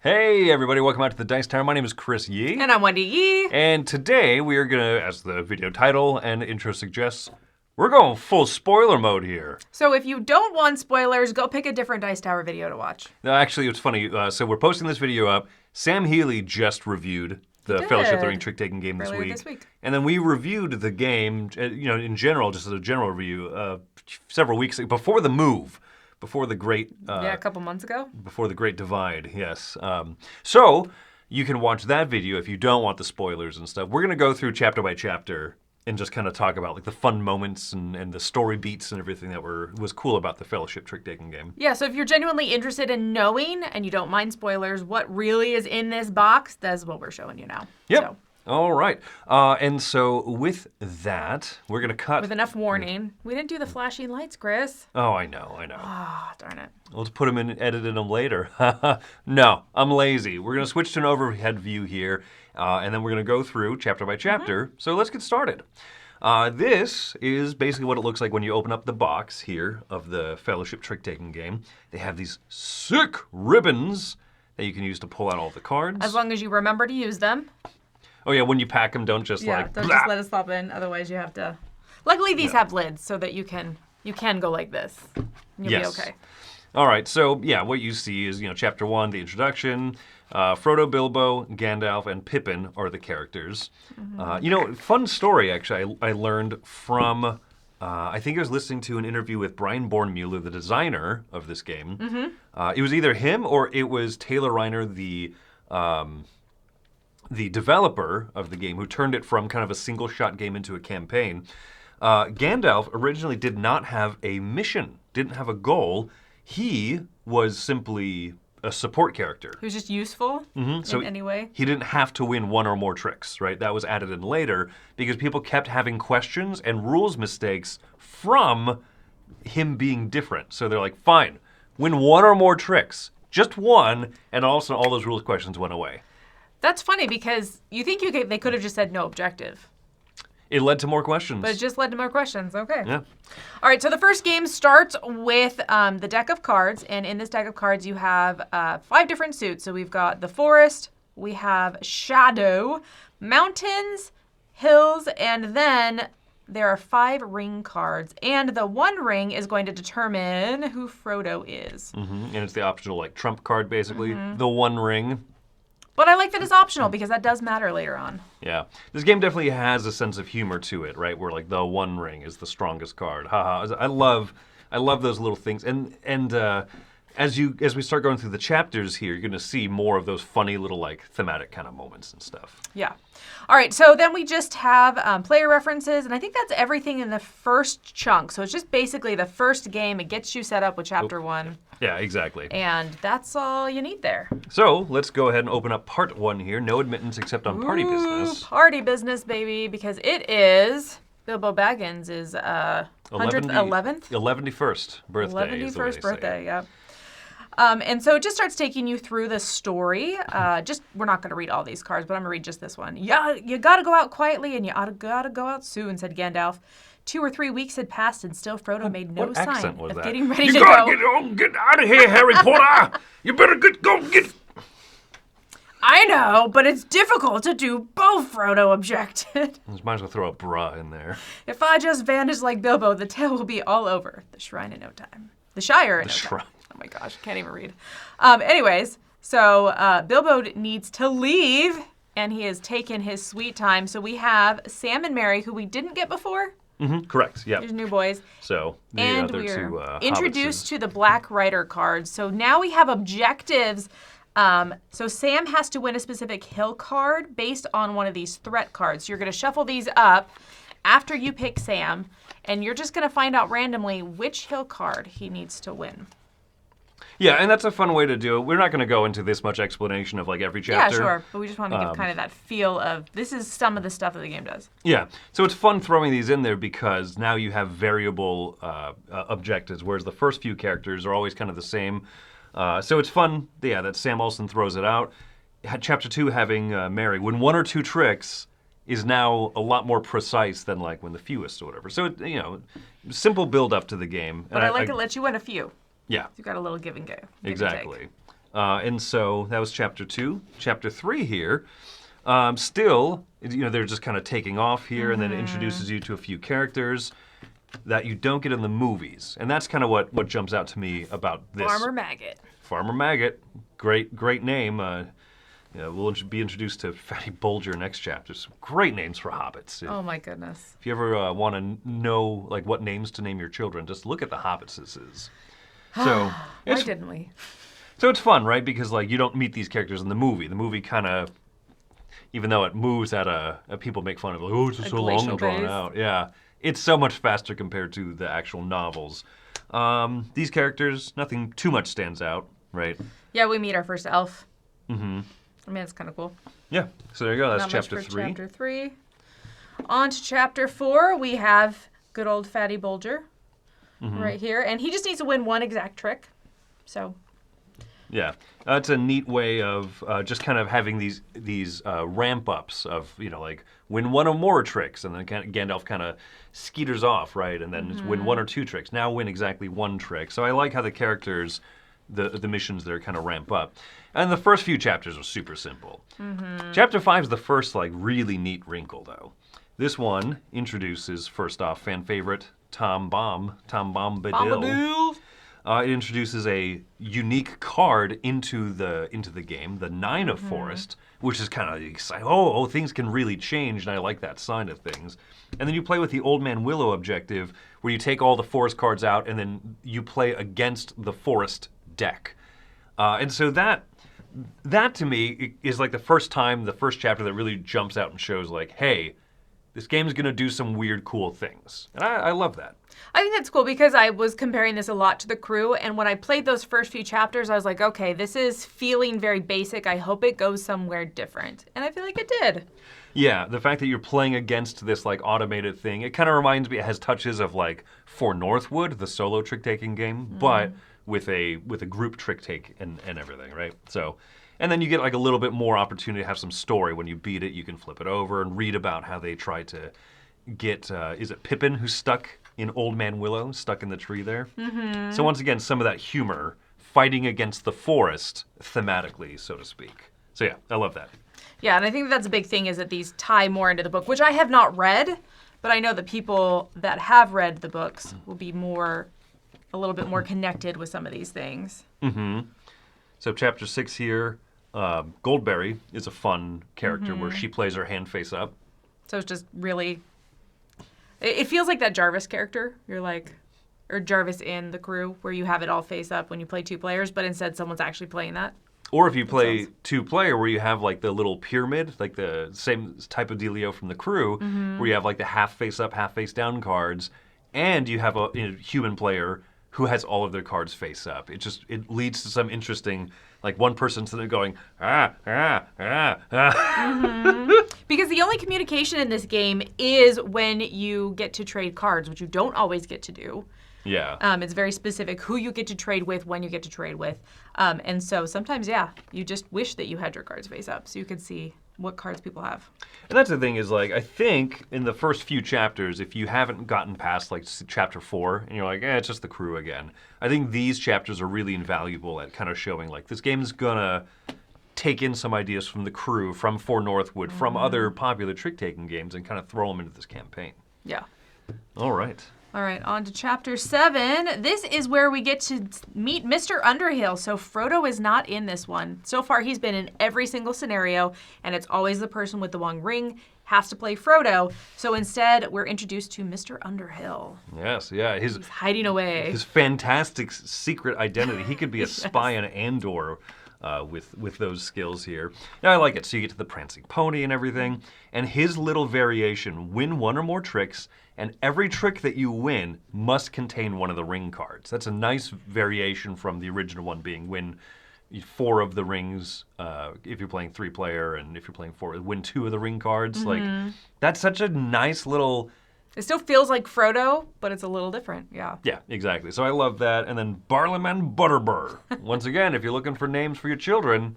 Hey everybody, welcome out to the Dice Tower. My name is Chris Yi. And I'm Wendy Yi. And today we are gonna, as the video title and intro suggests, we're going full spoiler mode here. So if you don't want spoilers, go pick a different Dice Tower video to watch. No, actually, it's funny. So we're posting this video up. Sam Healy just reviewed the Fellowship of the Ring trick-taking game this week. And then we reviewed the game, in general, just as a general review, several weeks before the move. Before the great... a couple months ago. Before the Great Divide, yes. So you can watch that video if you don't want the spoilers and stuff. We're going to go through chapter by chapter and just kind of talk about like the fun moments and the story beats and everything that was cool about the Fellowship trick-taking game. Yeah, so if you're genuinely interested in knowing and you don't mind spoilers, what really is in this box, that's what we're showing you now. Yep. So. All right. And so with that, we're going to cut... With enough warning. We didn't do the flashing lights, Chris. Oh, I know. Ah, darn it. Let's put them in and edit them later. No, I'm lazy. We're going to switch to an overhead view here, and then we're going to go through chapter by chapter. So let's get started. This is basically what it looks like when you open up the box here of the Fellowship trick-taking game. They have these sick ribbons that you can use to pull out all the cards. As long as you remember to use them. Oh yeah, when you pack them, don't just don't just let it slop in. Otherwise, you have to. Luckily, these have lids so that you can go like this. And you'll be okay. All right. So yeah, what you see is chapter 1, the introduction. Frodo, Bilbo, Gandalf, and Pippin are the characters. Fun story actually. I learned from. I think I was listening to an interview with Brian Bourne-Mueller, the designer of this game. It was either him or it was Taylor Reiner, the developer of the game, who turned it from kind of a single-shot game into a campaign. Gandalf originally did not have a mission, didn't have a goal. He was simply a support character. He was just useful in any way. He didn't have to win one or more tricks, right? That was added in later because people kept having questions and rules mistakes from him being different. So they're like, fine, win one or more tricks. Just one, and also all those rules questions went away. That's funny because you think they could have just said no objective. It led to more questions. But it just led to more questions. Okay. Yeah. All right, so the first game starts with the deck of cards. And in this deck of cards, you have 5 different suits. So we've got the forest, we have shadow, mountains, hills, and then there are 5 ring cards. And the one ring is going to determine who Frodo is. And it's the optional trump card, basically. The one ring. But I like that it's optional because that does matter later on. Yeah. This game definitely has a sense of humor to it, right? Where the one ring is the strongest card. Haha. I love those little things. And as we start going through the chapters here, you're going to see more of those funny little thematic kind of moments and stuff. Yeah. All right, so then we just have player references, and I think that's everything in the first chunk. So it's just basically the first game. It gets you set up with chapter 1. Yeah, exactly. And that's all you need there. So let's go ahead and open up part 1 here. No admittance except on party business. Party business, baby, because it is Bilbo Baggins' 111th? 111st birthday. 111st birthday, yeah. And so it just starts taking you through the story. We're not going to read all these cards, but I'm going to read just this one. Yeah, you got to go out quietly, and you got to go out soon, said Gandalf. 2 or 3 weeks had passed, and still Frodo made no sign of getting ready to go. You gotta get out of here, Harry Potter! You better get. I know, but it's difficult to do both, Frodo objected. Might as well throw a bra in there. If I just vanish like Bilbo, the tale will be all over. The shrine in no time. The Shire in no time. Oh my gosh, can't even read. Anyways, so Bilbo needs to leave, and he has taken his sweet time. So we have Sam and Mary, who we didn't get before. Correct, yeah. There's new boys. So, and we're introduced to the Black Rider cards. So now we have objectives. So Sam has to win a specific hill card based on one of these threat cards. So you're going to shuffle these up after you pick Sam, and you're just going to find out randomly which hill card he needs to win. Yeah, and that's a fun way to do it. We're not going to go into this much explanation of every chapter. Yeah, sure. But we just want to give kind of that feel of this is some of the stuff that the game does. Yeah. So it's fun throwing these in there because now you have variable objectives, whereas the first few characters are always kind of the same. So it's fun, that Sam Olsen throws it out. Chapter 2 having Mary win 1 or 2 tricks is now a lot more precise than when the fewest or whatever. So, simple build up to the game. But I like it lets you win a few. Yeah. You've got a little give and go. Exactly. And so that was chapter 2. Chapter 3 here, still, they're just kind of taking off here, and then it introduces you to a few characters that you don't get in the movies. And that's kind of what jumps out to me about this. Farmer Maggot. Farmer Maggot, great name. We'll be introduced to Fatty Bulger next chapter. Some great names for hobbits. Oh my goodness. If you ever want to know like what names to name your children, just look at the hobbitses. So Why didn't we? So it's fun, right? Because like you don't meet these characters in the movie. The movie kind of, even though it moves at people make fun of, like, oh, it's just so long and drawn out. Yeah, it's so much faster compared to the actual novels. These characters, nothing too much stands out, right? Yeah, we meet our first elf. Mm-hmm. I mean, it's kind of cool. Yeah, so there you go. That's Not chapter much for 3. Chapter 3. On to chapter 4, we have good old Fatty Bulger right here. And he just needs to win one exact trick. So... Yeah, it's a neat way of just kind of having these ramp ups of like win one or more tricks, and then Gandalf kind of skeeters off, right, and then it's win one or two tricks. Now win exactly one trick. So I like how the characters, the missions there kind of ramp up, and the first few chapters are super simple. Chapter 5 is the first like really neat wrinkle though. This one introduces first off fan favorite Tom Bombadil. It introduces a unique card into the game, the 9 of Forest, which is kind of exciting. Oh, things can really change, and I like that sign of things. And then you play with the Old Man Willow objective, where you take all the forest cards out, and then you play against the forest deck. And so that to me is like the first chapter that really jumps out and shows like, hey, this game's gonna do some weird, cool things. And I love that. I think that's cool because I was comparing this a lot to The Crew, and when I played those first few chapters, I was like, okay, this is feeling very basic. I hope it goes somewhere different. And I feel like it did. Yeah, the fact that you're playing against this like automated thing, it kind of reminds me, it has touches of like For Northwood, the solo trick-taking game, but with a group trick-take and everything, right? So, and then you get like a little bit more opportunity to have some story. When you beat it, you can flip it over and read about how they try to get, is it Pippin who's stuck in Old Man Willow, stuck in the tree there? So once again, some of that humor, fighting against the forest thematically, so to speak. So yeah, I love that. Yeah, and I think that's a big thing is that these tie more into the book, which I have not read, but I know that people that have read the books will be a little bit more connected with some of these things. So chapter 6 here, Goldberry is a fun character where she plays her hand face up. So it's just really... It feels like that Jarvis character. You're like, or Jarvis in The Crew, where you have it all face up when you play 2 players, but instead someone's actually playing that. Or if you play 2-player, where you have like the little pyramid, like the same type of dealio from The Crew, where you have like the half face up, half face down cards, and you have a human player who has all of their cards face up. It leads to some interesting, like one person sitting there going, Because the only communication in this game is when you get to trade cards, which you don't always get to do. Yeah. It's very specific who you get to trade with, when you get to trade with. And so sometimes, you just wish that you had your cards face up so you could see what cards people have. And that's the thing is, like, I think in the first few chapters, if you haven't gotten past, like, chapter 4, and you're like, it's just The Crew again, I think these chapters are really invaluable at kind of showing, like, this game's gonna take in some ideas from The Crew, from For Northwood, from other popular trick-taking games, and kind of throw them into this campaign. Yeah. All right. All right, on to chapter 7. This is where we get to meet Mr. Underhill. So Frodo is not in this one. So far, he's been in every single scenario, and it's always the person with the One Ring has to play Frodo. So instead, we're introduced to Mr. Underhill. Yes, yeah. He's hiding away. His fantastic secret identity. He could be a spy in Andor. With those skills here. Now I like it. So you get to the prancing pony and everything. And his little variation, win one or more tricks, and every trick that you win must contain one of the ring cards. That's a nice variation from the original one being win 4 of the rings if you're playing 3-player, and if you're playing 4, win 2 of the ring cards. Like, that's such a nice little... It still feels like Frodo, but it's a little different, yeah. Yeah, exactly. So I love that. And then Barliman Butterbur. Once again, if you're looking for names for your children,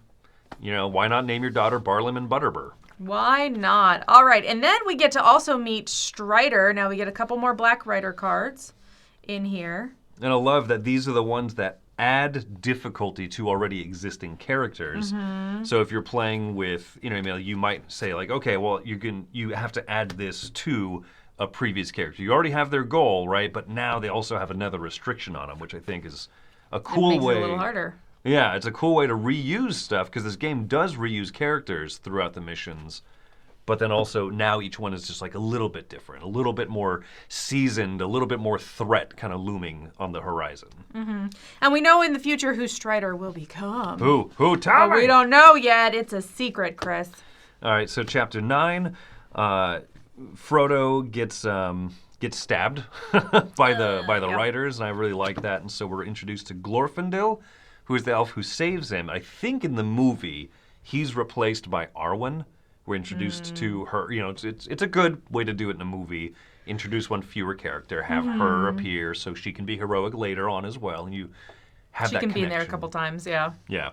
why not name your daughter Barliman Butterbur? Why not? All right, and then we get to also meet Strider. Now we get a couple more Black Rider cards in here. And I love that these are the ones that add difficulty to already existing characters. So if you're playing with, you might say like, okay, well, you have to add this to a previous character. You already have their goal, right? But now they also have another restriction on them, which I think is a cool It makes way. it a little harder. Yeah, it's a cool way to reuse stuff because this game does reuse characters throughout the missions. But then also now each one is just like a little bit different, a little bit more seasoned, a little bit more threat kind of looming on the horizon. And we know in the future who Strider will become. Who? Tell But me! we don't know yet. It's a secret, Chris. All right, so chapter 9, Frodo gets stabbed by the yeah. writers, and I really like that. And so we're introduced to Glorfindel, who is the elf who saves him. I think in the movie he's replaced by Arwen. We're introduced to her. It's a good way to do it in a movie. Introduce one fewer character, have her appear so she can be heroic later on as well, and you have She that can be in there a connection. couple times, yeah. Yeah.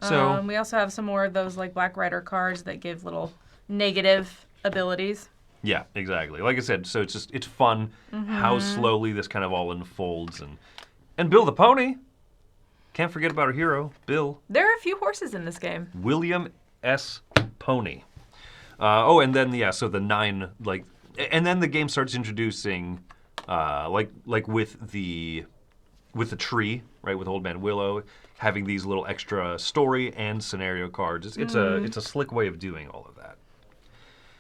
So We also have some more of those like Black Rider cards that give little negative abilities. yeah, exactly. Like I said, so it's fun how slowly this kind of all unfolds, and Bill the Pony. Can't forget about our hero, Bill. There are a few horses in this game. William S. Pony. And then so the 9 and then the game starts introducing with the tree, right, with Old Man Willow, having these little extra story and scenario cards. It's a slick way of doing all of that.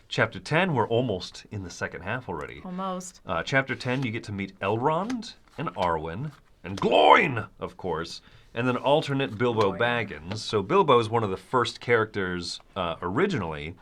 Chapter 10, we're almost in the second half already. Almost. Chapter 10, you get to meet Elrond and Arwen and Gloin, of course, and then alternate Bilbo Baggins. So Bilbo is one of the first characters originally,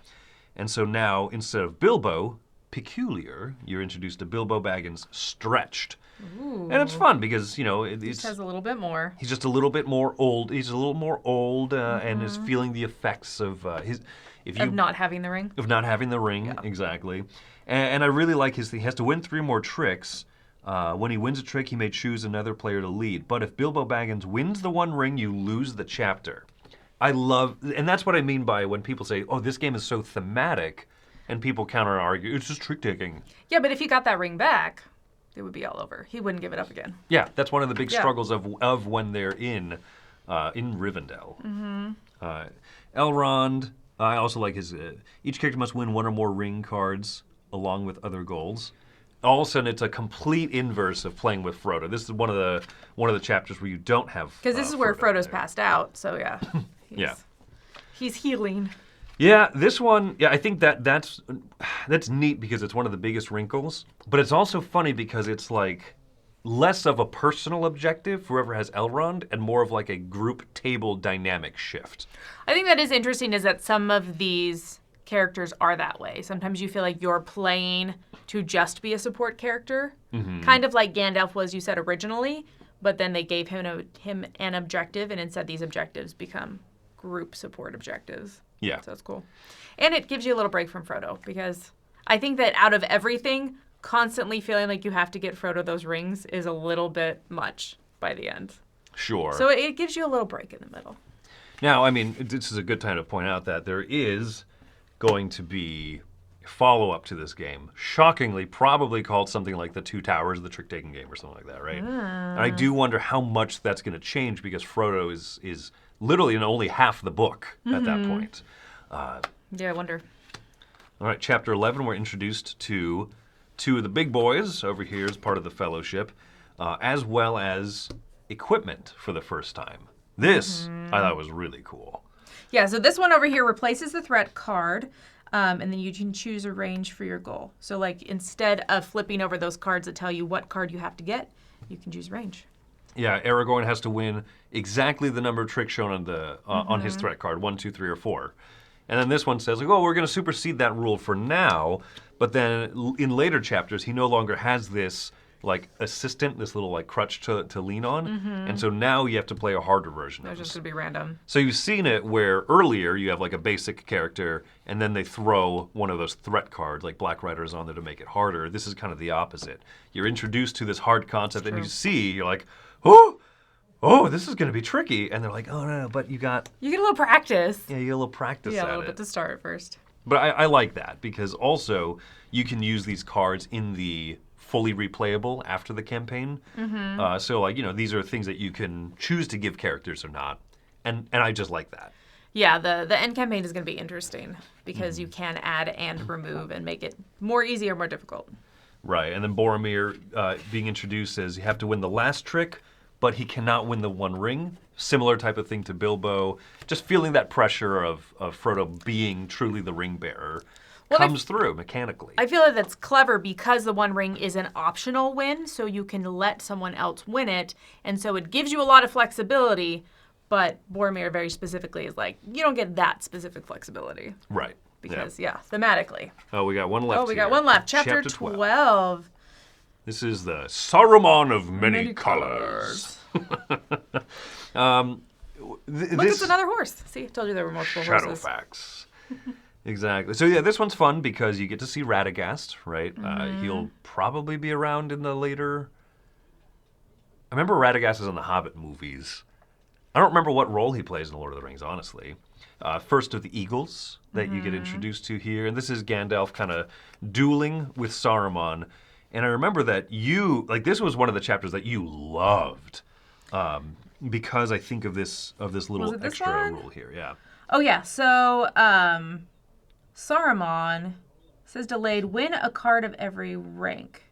and so now instead of Bilbo Peculiar, you're introduced to Bilbo Baggins Stretched. Ooh. And it's fun because, He just has a little bit more. he's just a little bit more old. He's a little more old and is feeling the effects of Of not having the ring. Of not having the ring, exactly. And I really like he has to win 3 more tricks. When he wins a trick, he may choose another player to lead. But if Bilbo Baggins wins the 1 ring, you lose the chapter. And that's what I mean by when people say, oh, this game is so thematic, and people counter-argue, it's just trick-taking. Yeah, but if he got that ring back, it would be all over. He wouldn't give it up again. Yeah, that's one of the big struggles of when they're in Rivendell. Elrond, I also like his, each character must win 1 or more ring cards along with other goals. All of a sudden, it's a complete inverse of playing with Frodo. This is one of the chapters where you don't have Because this is where Frodo's there. passed out, so yeah. He's healing. Yeah, this one, I think that's neat because it's one of the biggest wrinkles. But it's also funny because it's like less of a personal objective for whoever has Elrond and more of like a group table dynamic shift. I think that is interesting is that some of these characters are that way. Sometimes you feel like you're playing to just be a support character, kind of like Gandalf was, you said, originally, but then they gave him an objective, and instead these objectives become group support objectives. Yeah. So it's cool. And it gives you a little break from Frodo, because I think that out of everything, constantly feeling like you have to get Frodo those rings is a little bit much by the end. Sure. So it gives you a little break in the middle. Now, I mean, this is a good time to point out that there is going to be follow-up to this game. Shockingly, probably called something like the Two Towers, the trick-taking game or something like that, right? And I do wonder how much that's going to change because Frodo is literally in only half the book at that point. Yeah, I wonder. All right, chapter 11, we're introduced to 2 of the big boys over here as part of the Fellowship, as well as equipment for the first time. This, I thought was really cool. Yeah, so this one over here replaces the threat card, and then you can choose a range for your goal. So like instead of flipping over those cards that tell you what card you have to get, you can choose range. Yeah, Aragorn has to win exactly the number of tricks shown on the on his threat card, 1, 2, 3, or 4. And then this one says, like, oh, we're going to supersede that rule for now, but then in later chapters, he no longer has this like assistant, this little like crutch to lean on, and so now you have to play a harder version They're of just it. going to be random. So you've seen it where earlier you have like a basic character, and then they throw one of those threat cards, like Black Riders, on there to make it harder. This is kind of the opposite. You're introduced to this hard concept, and you see, you're like, oh, this is going to be tricky. And they're like, oh, no, but you get a little practice. a little practice Yeah, at a little it. bit to start first. But I like that because also you can use these cards in the fully replayable after the campaign. So, like, these are things that you can choose to give characters or not. And I just like that. Yeah, the end campaign is going to be interesting because you can add and remove and make it more easy or more difficult. Right, and then Boromir being introduced as you have to win the last trick, but he cannot win the One Ring. Similar type of thing to Bilbo. Just feeling that pressure of Frodo being truly the ring bearer comes through mechanically. I feel like that's clever because the One Ring is an optional win, so you can let someone else win it, and so it gives you a lot of flexibility, but Boromir very specifically is like, you don't get that specific flexibility. Right. Because, thematically. Oh, we got one left. Oh, we got one left. Chapter 12. This is the Saruman of many colors. Look, it's another horse. See, I told you there were multiple horses. Shadowfax. Exactly. So yeah, this one's fun because you get to see Radagast, right? He'll probably be around in the later... I remember Radagast is in the Hobbit movies. I don't remember what role he plays in The Lord of the Rings, honestly. First of the Eagles that you get introduced to here. And this is Gandalf kind of dueling with Saruman. And I remember that this was one of the chapters that you loved. Because I think of this little extra rule here. Yeah. Oh, yeah. So, Saruman says delayed, win a card of every rank.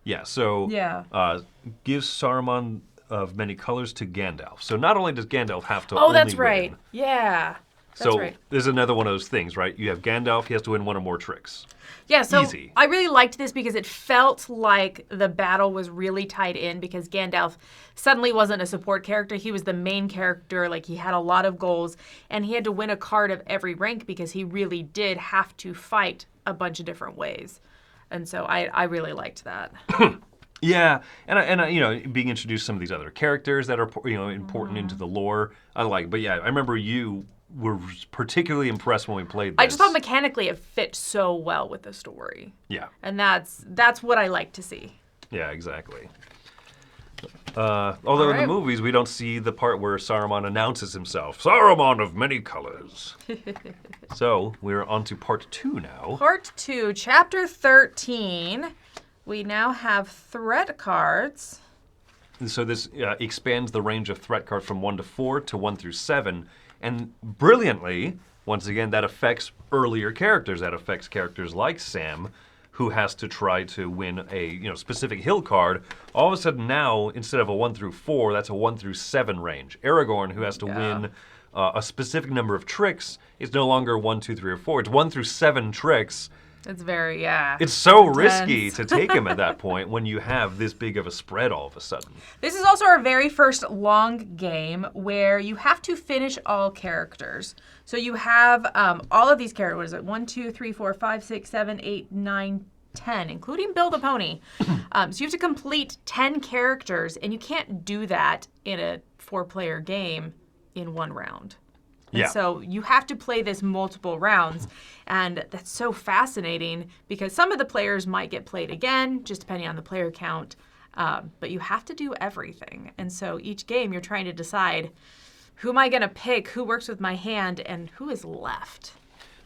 Yeah, so gives Saruman of many colors to Gandalf. So not only does Gandalf have to only that's right. win, Yeah. That's right. There's another one of those things, right? You have Gandalf, he has to win one or more tricks. Yeah, so Easy. I really liked this because it felt like the battle was really tied in because Gandalf suddenly wasn't a support character. He was the main character, like he had a lot of goals, and he had to win a card of every rank because he really did have to fight a bunch of different ways. And so I really liked that. Yeah, and being introduced to some of these other characters that are important into the lore, I like. But yeah, I remember you were particularly impressed when we played this. I just thought mechanically it fit so well with the story. Yeah. And that's what I like to see. Yeah, exactly. Although in the movies, we don't see the part where Saruman announces himself. Saruman of many colors. So, we're on to part 2 now. Part 2, chapter 13. We now have threat cards. So this expands the range of threat cards from 1 to 4 to 1 through 7. And brilliantly, once again, that affects earlier characters. That affects characters like Sam, who has to try to win a specific hill card. All of a sudden now, instead of a 1 through 4, that's a 1 through 7 range. Aragorn, who has to win a specific number of tricks, is no longer 1, 2, 3, or 4. It's 1 through 7 tricks. It's very, It's so risky to take him at that point when you have this big of a spread all of a sudden. This is also our very first long game where you have to finish all characters. So you have all of these characters. What is it? 1, 2, 3, 4, 5, 6, 7, 8, 9, 10, including Build a Pony. So you have to complete 10 characters, and you can't do that in a 4-player game in one round. And so you have to play this multiple rounds, and that's so fascinating because some of the players might get played again, just depending on the player count, but you have to do everything. And so each game you're trying to decide, who am I going to pick, who works with my hand, and who is left.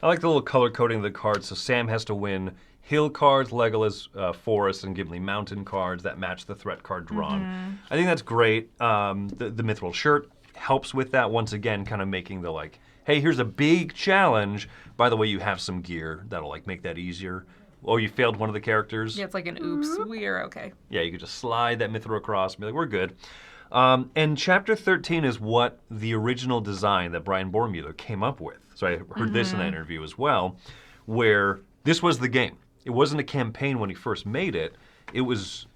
I like the little color coding of the cards. So Sam has to win hill cards, Legolas forest, and Gimli mountain cards that match the threat card drawn. I think that's great. The mithril shirt helps with that, once again, kind of making the hey, here's a big challenge. By the way, you have some gear that'll make that easier. Oh, you failed one of the characters. Yeah, it's like an oops, we're okay. Yeah, you could just slide that mithril across and be like, we're good. And chapter 13 is what the original design that Brian Bormuller came up with. So I heard this in that interview as well, where this was the game. It wasn't a campaign when he first made it. It was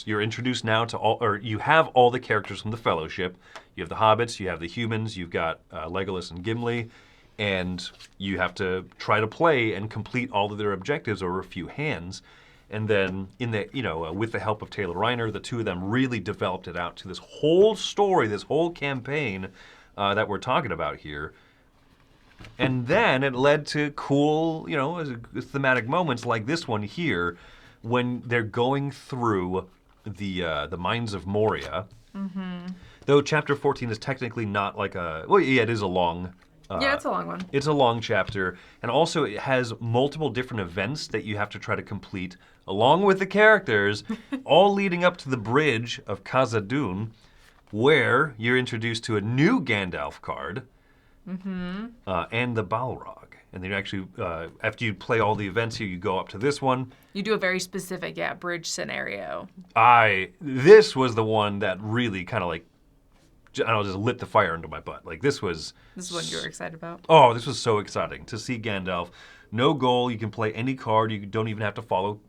you're introduced now to you have all the characters from the Fellowship. You have the hobbits, you have the humans, you've got Legolas and Gimli, and you have to try to play and complete all of their objectives over a few hands. And then with the help of Taylor Reiner, the two of them really developed it out to this whole story, this whole campaign that we're talking about here. And then it led to cool, thematic moments like this one here, when they're going through the Mines of Moria. Though chapter 14 is technically not it is a long Yeah, it's a long one. It's a long chapter, and also it has multiple different events that you have to try to complete along with the characters, all leading up to the bridge of Khazad-dûm, where you're introduced to a new Gandalf card and the Balrog. And then you actually, after you play all the events here, you go up to this one. You do a very specific, bridge scenario. This was the one that really kind of like, I don't know, just lit the fire into my butt. Like this is what you were excited about. Oh, this was so exciting to see Gandalf. No goal, you can play any card. You don't even have to follow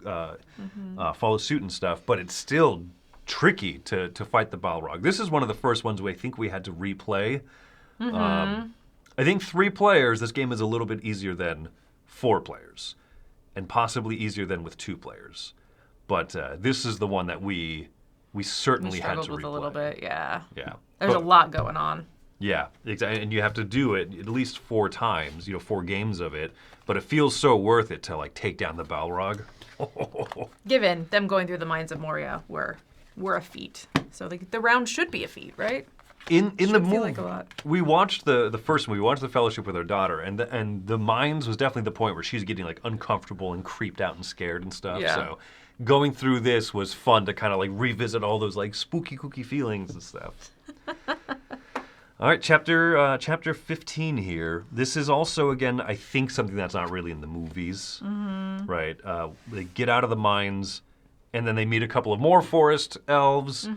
follow suit and stuff. But it's still tricky to fight the Balrog. This is one of the first ones I think we had to replay. I think 3 players, this game is a little bit easier than 4 players, and possibly easier than with 2 players. But this is the one that we certainly had to replay. With a little bit, yeah. Yeah. There's a lot going on. Yeah, exactly. And you have to do it at least 4 times, 4 games of it. But it feels so worth it to like take down the Balrog. Given them going through the mines of Moria were a feat. So the round should be a feat, right? In the movie, like a lot. we watched the first one. We watched The Fellowship with our daughter, and the mines was definitely the point where she's getting like uncomfortable and creeped out and scared and stuff. Yeah. So going through this was fun to kind of like revisit all those like spooky, kooky feelings and stuff. All right, chapter 15 here. This is also, again, I think something that's not really in the movies, right? They get out of the mines, and then they meet a couple of more forest elves,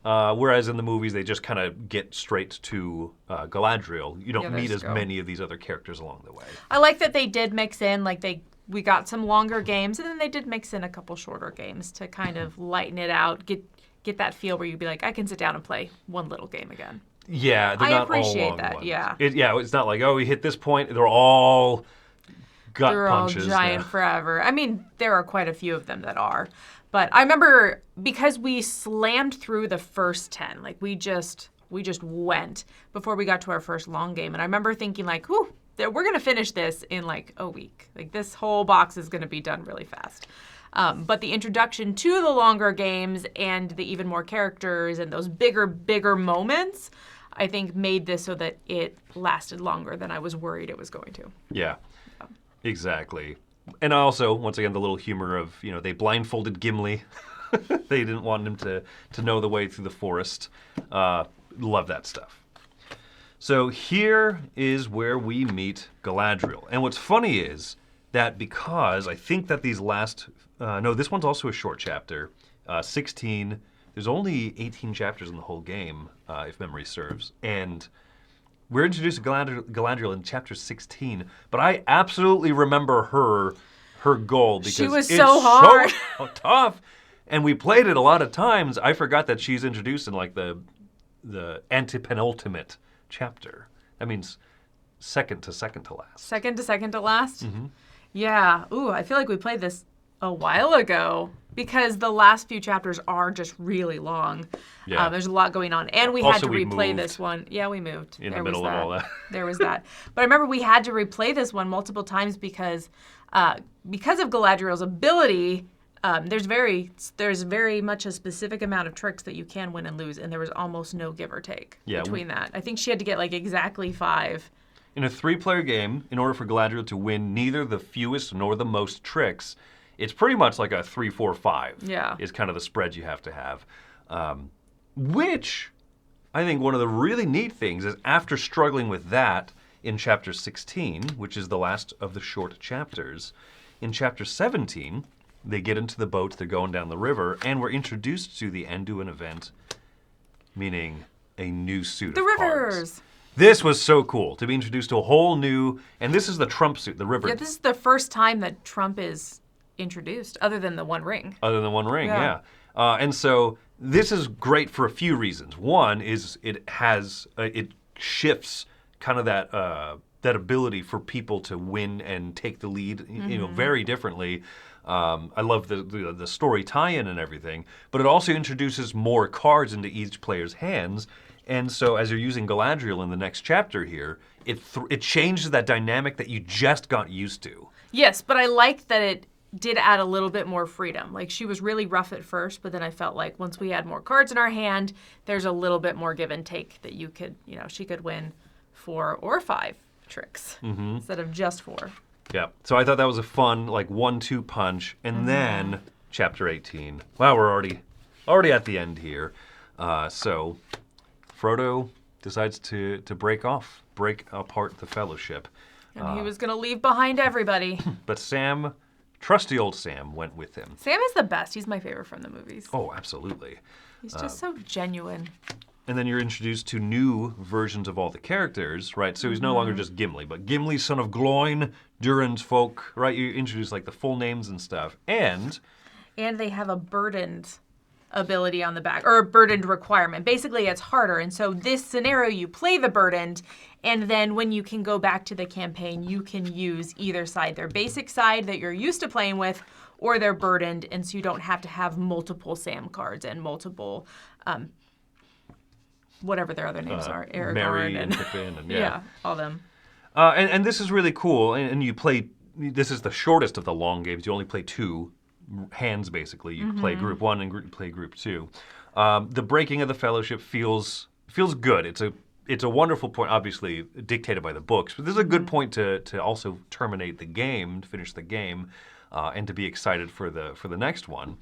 whereas in the movies, they just kind of get straight to Galadriel. You don't meet as many of these other characters along the way. I like that they did mix in, we got some longer games, and then they did mix in a couple shorter games to kind of lighten it out, get that feel where you'd be like, I can sit down and play one little game again. Yeah, they're not all long appreciate that, ones. yeah. It's not like, oh, we hit this point, they're all gut They're punches. all giant forever. I mean, there are quite a few of them that are. But I remember because we slammed through the first 10, like we just went before we got to our first long game. And I remember thinking like, whew, we're going to finish this in like a week. Like this whole box is going to be done really fast. But the introduction to the longer games and the even more characters and those bigger moments, I think made this so that it lasted longer than I was worried it was going to. Yeah, exactly. And also, once again, the little humor of, they blindfolded Gimli. They didn't want him to know the way through the forest. Love that stuff. So here is where we meet Galadriel. And what's funny is that because I think that these last... no, this one's also a short chapter. 16. There's only 18 chapters in the whole game, if memory serves. And we're introduced to Galadriel in chapter 16. But I absolutely remember her goal because she was it's so hard. So tough. And we played it a lot of times. I forgot that she's introduced in like the antepenultimate chapter. That means second to last. Second to last? Mm-hmm. Yeah. Ooh, I feel like we played this a while ago because the last few chapters are just really long. Yeah. There's a lot going on. And we Also, had to we replay moved. this one. Yeah, we moved. In the middle of all that. There was that. But I remember we had to replay this one multiple times because of Galadriel's ability, there's very much a specific amount of tricks that you can win and lose, and there was almost no give or take between that. I think she had to get like exactly 5. In a 3-player game, in order for Galadriel to win neither the fewest nor the most tricks, it's pretty much like a 3-4-5. Yeah. Is kind of the spread you have to have. Which I think one of the really neat things is after struggling with that in chapter 16, which is the last of the short chapters, in chapter 17, they get into the boat, they're going down the river, and we're introduced to the Anduin event, meaning a new suit of cards. Rivers. This was so cool to be introduced to a whole new, and this is the Trump suit, the river. Yeah, this is the first time that Trump is introduced, other than the One Ring. Other than One Ring, yeah. And so this is great for a few reasons. One is it shifts kind of that ability for people to win and take the lead, very differently. I love the story tie-in and everything, but it also introduces more cards into each player's hands. And so as you're using Galadriel in the next chapter here, it changes that dynamic that you just got used to. Yes, but I like that it did add a little bit more freedom. Like she was really rough at first, but then I felt like once we had more cards in our hand, there's a little bit more give and take that you could, she could win 4 or 5 tricks instead of just 4. Yeah. So I thought that was a fun, like, 1-2 punch. And then chapter 18. Wow, we're already at the end here. So Frodo decides to break apart the Fellowship. And he was going to leave behind everybody. But Sam, trusty old Sam, went with him. Sam is the best. He's my favorite from the movies. Oh, absolutely. He's just so genuine. And then you're introduced to new versions of all the characters, right? So he's no longer just Gimli, but Gimli, son of Gloin, Durin's folk, right? You introduce like the full names and stuff. And they have a burdened ability on the back, or a burdened requirement. Basically, it's harder. And so this scenario, you play the burdened, and then when you can go back to the campaign, you can use either side, their basic side that you're used to playing with, or their burdened, and so you don't have to have multiple Sam cards and multiple whatever their other names are, Aragorn Merry and Pippin, and yeah, all them. And this is really cool. And you play. This is the shortest of the long games. You only play 2 hands, basically. You play group 1 and play group 2. The breaking of the Fellowship feels good. It's a wonderful point, obviously dictated by the books, but this is a good point to also terminate the game, to finish the game, and to be excited for the next one.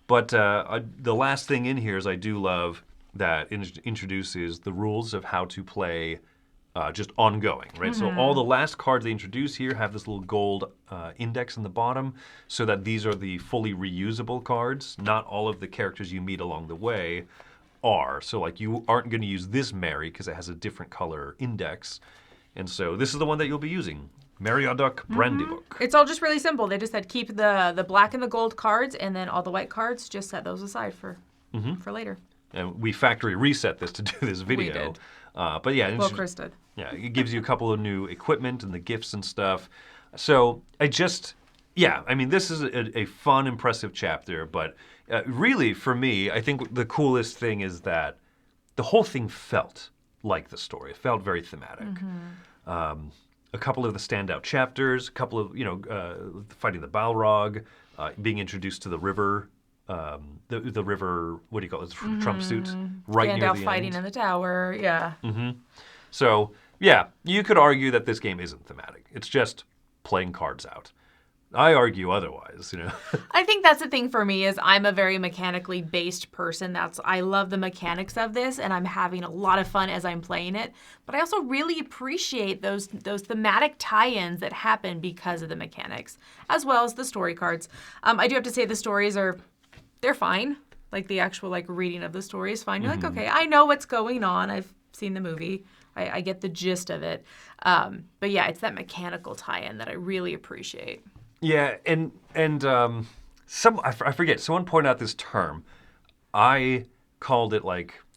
But the last thing in here is I do love that introduces the rules of how to play just ongoing, right? So all the last cards they introduce here have this little gold index in the bottom, so that these are the fully reusable cards. Not all of the characters you meet along the way are. So like you aren't going to use this Merry because it has a different color index. And so this is the one that you'll be using. Meriadoc Brandybook. It's all just really simple. They just said keep the black and the gold cards, and then all the white cards, just set those aside for later. And we factory reset this to do this video. We did. But yeah, Well, Chris did. Yeah, it gives you a couple of new equipment and the gifts and stuff. So I mean, this is a fun, impressive chapter. But really, for me, I think the coolest thing is that the whole thing felt like the story. It felt very thematic. A couple of the standout chapters, a couple of, fighting the Balrog, being introduced to the river. The river, what do you call it? Trump suit, right near the Gandalf end. fighting in the tower, yeah. So, yeah, you could argue that this game isn't thematic. It's just playing cards out. I argue otherwise, I think that's the thing for me is I'm a very mechanically based person. I love the mechanics of this, and I'm having a lot of fun as I'm playing it. But I also really appreciate those thematic tie-ins that happen because of the mechanics, as well as the story cards. I do have to say the stories they're fine. Like the actual reading of the story is fine. You're like, okay, I know what's going on. I've seen the movie. I get the gist of it. But yeah, it's that mechanical tie-in that I really appreciate. Yeah, and I forget. Someone pointed out this term. I called it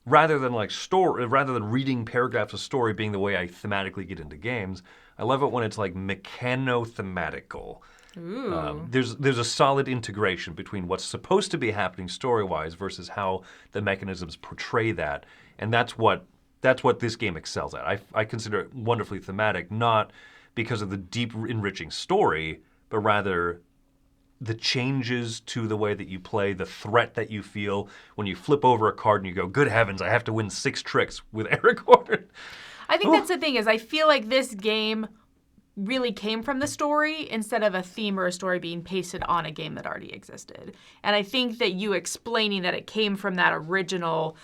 rather than reading paragraphs of story being the way I thematically get into games. I love it when it's mechano-thematical. There's a solid integration between what's supposed to be happening story-wise versus how the mechanisms portray that, and that's what this game excels at. I consider it wonderfully thematic, not because of the deep, enriching story, but rather the changes to the way that you play, the threat that you feel when you flip over a card and you go, good heavens, I have to win 6 tricks with Aragorn. I think that's the thing is I feel like this game really came from the story instead of a theme or a story being pasted on a game that already existed. And I think that you explaining that it came from that original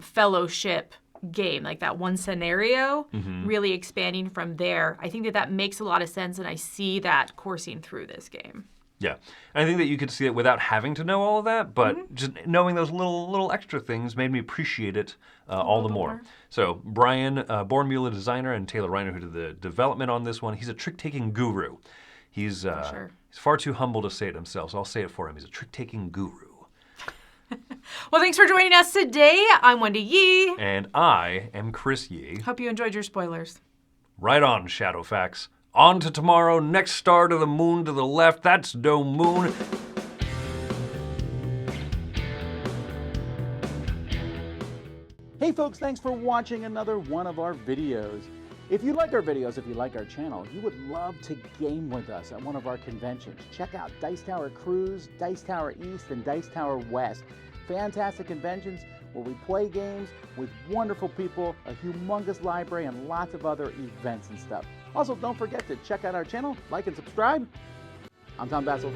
Fellowship game, like that one scenario, really expanding from there. I think that makes a lot of sense, and I see that coursing through this game. Yeah, and I think that you could see it without having to know all of that, but just knowing those little extra things made me appreciate it all the more. So Brian Bornmuller, designer, and Taylor Reiner, who did the development on this one, he's a trick-taking guru. He's far too humble to say it himself, so I'll say it for him. He's a trick-taking guru. Well, thanks for joining us today. I'm Wendy Yi. And I am Chris Yi. Hope you enjoyed your spoilers. Right on, Shadowfax. On to tomorrow, next star to the moon to the left. That's no moon. Hey folks, thanks for watching another one of our videos. If you like our videos, if you like our channel, you would love to game with us at one of our conventions. Check out Dice Tower Cruise, Dice Tower East, and Dice Tower West. Fantastic conventions where we play games with wonderful people, a humongous library, and lots of other events and stuff. Also, don't forget to check out our channel, like and subscribe. I'm Tom Bassel.